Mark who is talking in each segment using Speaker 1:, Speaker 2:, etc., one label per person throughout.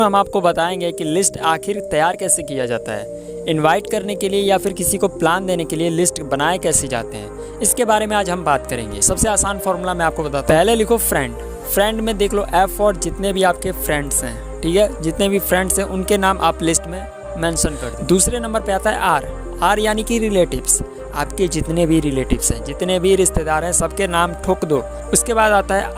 Speaker 1: हम आपको बताएंगे कि लिस्ट आखिर तैयार कैसे किया जाता है, इनवाइट करने के लिए या फिर किसी को प्लान देने के लिए लिस्ट बनाए कैसे जाते हैं, इसके बारे में आज हम बात करेंगे। सबसे आसान फॉर्मूला मैं आपको बताता हूँ। पहले लिखो फ्रेंड में देख लो F और जितने भी आपके फ्रेंड्स हैं, ठीक है, जितने भी फ्रेंड्स हैं उनके नाम आप लिस्ट में मेंशन कर दो। दूसरे नंबर पे आता है R यानी कि रिलेटिव्स, आपके जितने भी रिलेटिव्स हैं, जितने भी रिश्तेदार हैं, सबके नाम ठोक दो। उसके बाद आता है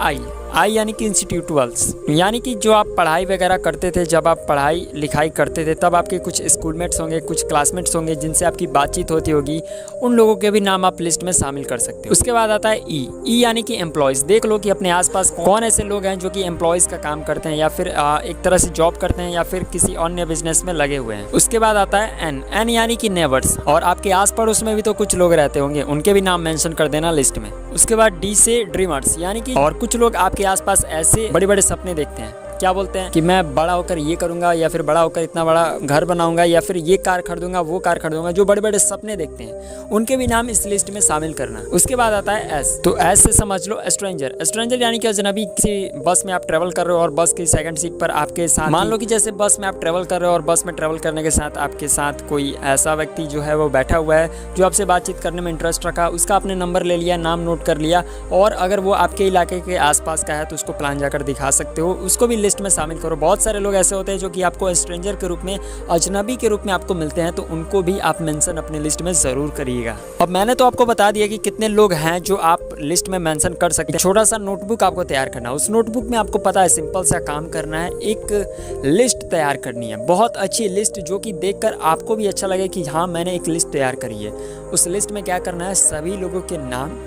Speaker 1: आई यानी कि इंस्टीट्यूटल्स, यानी कि जो आप पढ़ाई वगैरह करते थे, जब आप पढ़ाई लिखाई करते थे तब आपके कुछ स्कूलमेट्स होंगे, कुछ क्लासमेट्स होंगे जिनसे आपकी बातचीत होती होगी, उन लोगों के भी नाम आप लिस्ट में शामिल कर सकते हो। उसके बाद आता है ई यानी कि एम्प्लॉयज़। देख लो कि अपने आसपास कौन ऐसे लोग हैं जो कि एम्प्लॉयज़ का काम करते हैं या फिर एक तरह से जॉब करते हैं या फिर किसी अन्य बिजनेस में लगे हुए हैं। उसके बाद आता है एन यानी कि नेबर्स, और आपके आस पड़ोस में भी तो कुछ लोग रहते होंगे, उनके भी नाम मेंशन कर देना लिस्ट में। उसके बाद डी से ड्रीमर्स, यानी कि और कुछ लोग आपके आसपास ऐसे बड़े बड़े सपने देखते हैं, क्या बोलते हैं कि मैं बड़ा होकर ये करूंगा या फिर बड़ा होकर इतना बड़ा घर बनाऊंगा या फिर ये कार खरीदूंगा, वो कार खरीदूंगा, जो बड़े बड़े सपने देखते हैं उनके भी नाम इस लिस्ट में शामिल करना। उसके बाद आता है एस, तो एस से समझ लो स्ट्रेंजर यानी कि अजनबी। किसी बस में आप ट्रेवल कर रहे हो और बस की सेकंड सीट पर आपके साथ, मान लो कि जैसे बस में आप ट्रेवल कर रहे हो और बस में ट्रेवल करने के साथ आपके साथ कोई ऐसा व्यक्ति जो है वो बैठा हुआ है जो आपसे बातचीत करने में इंटरेस्ट रखा, उसका आपने नंबर ले लिया, नाम नोट कर लिया, और अगर वो आपके इलाके के आसपास का है तो उसको प्लान जाकर दिखा सकते हो, उसको भी लिस्ट में शामिल करो। बहुत सारे लोग ऐसे होते हैं जो कि आपको स्ट्रेंजर के रूप में, अजनबी के रूप में आपको मिलते हैं, तो उनको भी आप मेंशन अपने लिस्ट में ज़रूर करिएगा। अब मैंने तो आपको बता दिया कि कितने लोग हैं जो आप लिस्ट में मेंशन कर सकते हैं। छोटा सा नोटबुक आपको तैयार करना है, उस नोटबुक में आपको पता है सिंपल सा काम करना है, एक लिस्ट तैयार करनी है, बहुत अच्छी लिस्ट जो कि देखकर आपको भी अच्छा लगे कि हाँ मैंने एक लिस्ट तैयार करी है। उस लिस्ट में क्या करना है, सभी लोगों के नाम,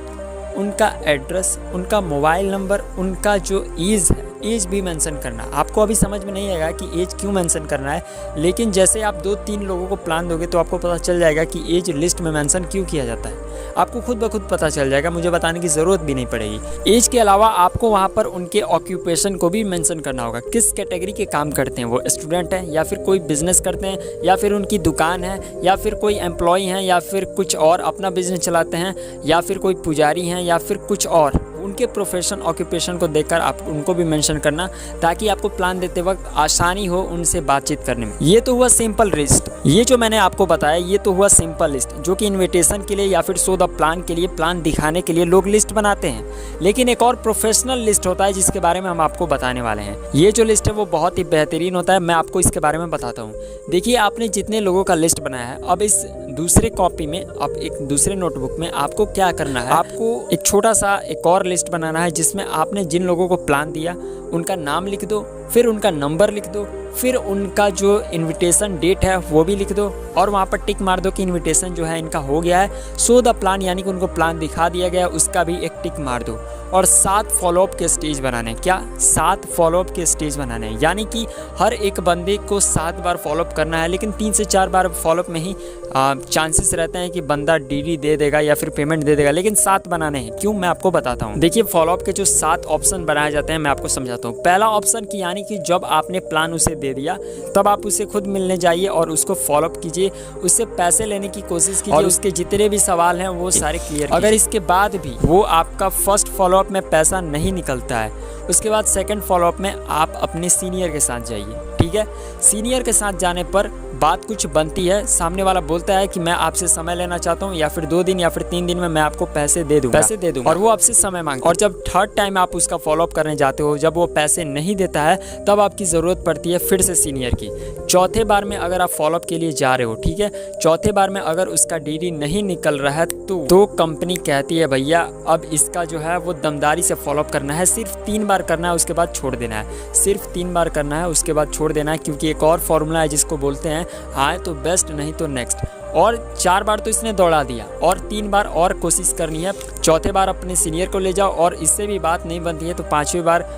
Speaker 1: उनका एड्रेस, उनका मोबाइल नंबर, उनका जो एज है, एज भी मेंशन करना। आपको अभी समझ में नहीं आएगा कि एज क्यों मेंशन करना है, लेकिन जैसे आप 2-3 लोगों को प्लान दोगे तो आपको पता चल जाएगा कि एज लिस्ट में मेंशन क्यों किया जाता है। आपको खुद ब खुद पता चल जाएगा, मुझे बताने की ज़रूरत भी नहीं पड़ेगी। एज के अलावा आपको वहाँ पर उनके ऑक्यूपेशन को भी मेंशन करना होगा, किस कैटेगरी के काम करते हैं वो, स्टूडेंट हैं या फिर कोई बिजनेस करते हैं या फिर उनकी दुकान है या फिर कोई एम्प्लॉय हैं या फिर कुछ और अपना बिजनेस चलाते हैं या फिर कोई पुजारी हैं या फिर कुछ और, उनके प्रोफेशन ऑक्यूपेशन को देखकर आप उनको भी मेंशन करना, ताकि आपको प्लान देते वक्त आसानी हो उनसे बातचीत करने में। ये तो हुआ सिंपल लिस्ट, ये जो मैंने आपको बताया ये तो हुआ सिंपल लिस्ट, जो कि इनविटेशन के लिए या फिर शो द प्लान के लिए, प्लान दिखाने के लिए लोग लिस्ट बनाते हैं। लेकिन एक और प्रोफेशनल लिस्ट होता है जिसके बारे में हम आपको बताने वाले हैं। ये जो लिस्ट है वो बहुत ही बेहतरीन होता है, मैं आपको इसके बारे में बताता हूँ। देखिए, आपने जितने लोगों का लिस्ट बनाया है, अब इस दूसरे कॉपी में, अब एक दूसरे नोटबुक में आपको क्या करना है, आपको एक छोटा सा एक और लिस्ट बनाना है जिसमें आपने जिन लोगों को प्लान दिया उनका नाम लिख दो, फिर उनका नंबर लिख दो, फिर उनका जो इनविटेशन डेट है वो भी लिख दो, और वहाँ पर टिक मार दो कि इनविटेशन जो है इनका हो गया है। सो द प्लान यानी कि उनको प्लान दिखा दिया गया, उसका भी एक टिक मार दो। और 7 फॉलोअप के स्टेज बनाने, क्या 7 फॉलोअप के स्टेज बनाने हैं, यानी कि हर एक बंदे को 7 बार फॉलोअप करना है, लेकिन 3 से 4 बार फॉलोअप में ही चांसेस रहते हैं कि बंदा डीडी दे देगा या फिर पेमेंट दे देगा, लेकिन 7 बनाने हैं। क्यों, मैं आपको बताता हूँ। देखिए, फॉलोअप के जो 7 ऑप्शन बनाए जाते हैं मैं आपको समझाता हूँ। पहला ऑप्शन की, यानी कि जब आपने प्लान उसे दे दिया तब आप उसे खुद मिलने जाइए और उसको फॉलोअप कीजिए, उससे पैसे लेने की कोशिश कीजिए और उसके जितने भी सवाल हैं वो सारे क्लियर। अगर इसके बाद भी वो आपका फर्स्ट फॉलोअप में पैसा नहीं निकलता है, उसके बाद सेकंड फॉलोअप में आप अपने सीनियर के साथ जाइए, ठीक है। सीनियर के साथ जाने पर बात कुछ बनती है, सामने वाला बोलता है कि मैं आपसे समय लेना चाहता हूँ, या फिर 2 दिन या फिर 3 दिन में मैं आपको पैसे दे दूंगा, और वो आपसे समय मांगता है। और जब थर्ड टाइम आप उसका फॉलोअप करने जाते हो, जब वो पैसे नहीं देता है, तब आपकी ज़रूरत पड़ती है फिर से सीनियर की। चौथे बार में अगर आप फॉलोअप के लिए जा रहे हो, ठीक है, चौथे बार में अगर उसका डीडी नहीं निकल रहा है तो कंपनी कहती है भैया अब इसका जो है वो दमदारी से फॉलोअप करना है, सिर्फ 3 बार करना है, उसके बाद छोड़ देना है, सिर्फ 3 बार करना है, उसके बाद छोड़ देना है। क्योंकि एक और फॉर्मूला है जिसको बोलते हैं आए तो बेस्ट, नहीं तो नेक्स्ट। और 4 बार तो इसने दौड़ा दिया और 3 बार और कोशिश करनी है। चौथे बार अपने सीनियर को ले जाओ, और इससे भी बात नहीं बनती है तो 5वें बार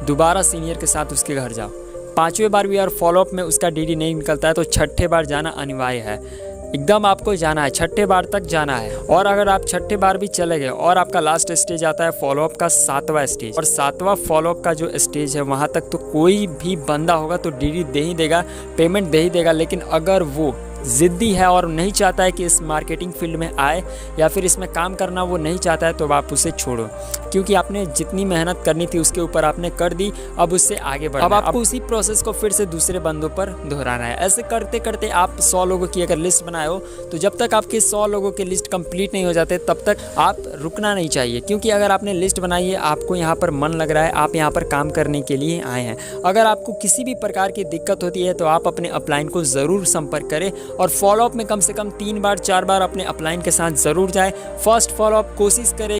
Speaker 1: दोबारा सीनियर के साथ उसके घर जाओ। 5वें बार भी और फॉलोअप में उसका डीडी नहीं निकलता है तो 6ठे बार जाना अनिवार्य है, एकदम आपको जाना है, 6ठे बार तक जाना है। और अगर आप 6ठे बार भी चले गए और आपका लास्ट स्टेज आता है फॉलोअप का 7वां स्टेज, और 7वां फॉलोअप का जो स्टेज है वहाँ तक तो कोई भी बंदा होगा तो डीडी दे ही देगा, पेमेंट दे ही देगा। लेकिन अगर वो ज़िद्दी है और नहीं चाहता है कि इस मार्केटिंग फील्ड में आए या फिर इसमें काम करना वो नहीं चाहता है, तो आप उसे छोड़ो, क्योंकि आपने जितनी मेहनत करनी थी उसके ऊपर आपने कर दी। अब उससे आगे बढ़ना, अब आपको उसी प्रोसेस को फिर से दूसरे बंदों पर दोहराना है। ऐसे करते करते आप 100 लोगों की अगर लिस्ट बनाए हो, तो जब तक आपके 100 लोगों की लिस्ट कंप्लीट नहीं हो जाते तब तक आप रुकना नहीं चाहिए, क्योंकि अगर आपने लिस्ट बनाई है, आपको यहाँ पर मन लग रहा है, आप यहाँ पर काम करने के लिए आए हैं। अगर आपको किसी भी प्रकार की दिक्कत होती है तो आप अपने अपलाइन को ज़रूर संपर्क करें और फॉलोअप में कम से कम 3 बार 4 बार अपने अपलाइन के साथ ज़रूर जाएं। फर्स्ट फॉलोअप कोशिश करें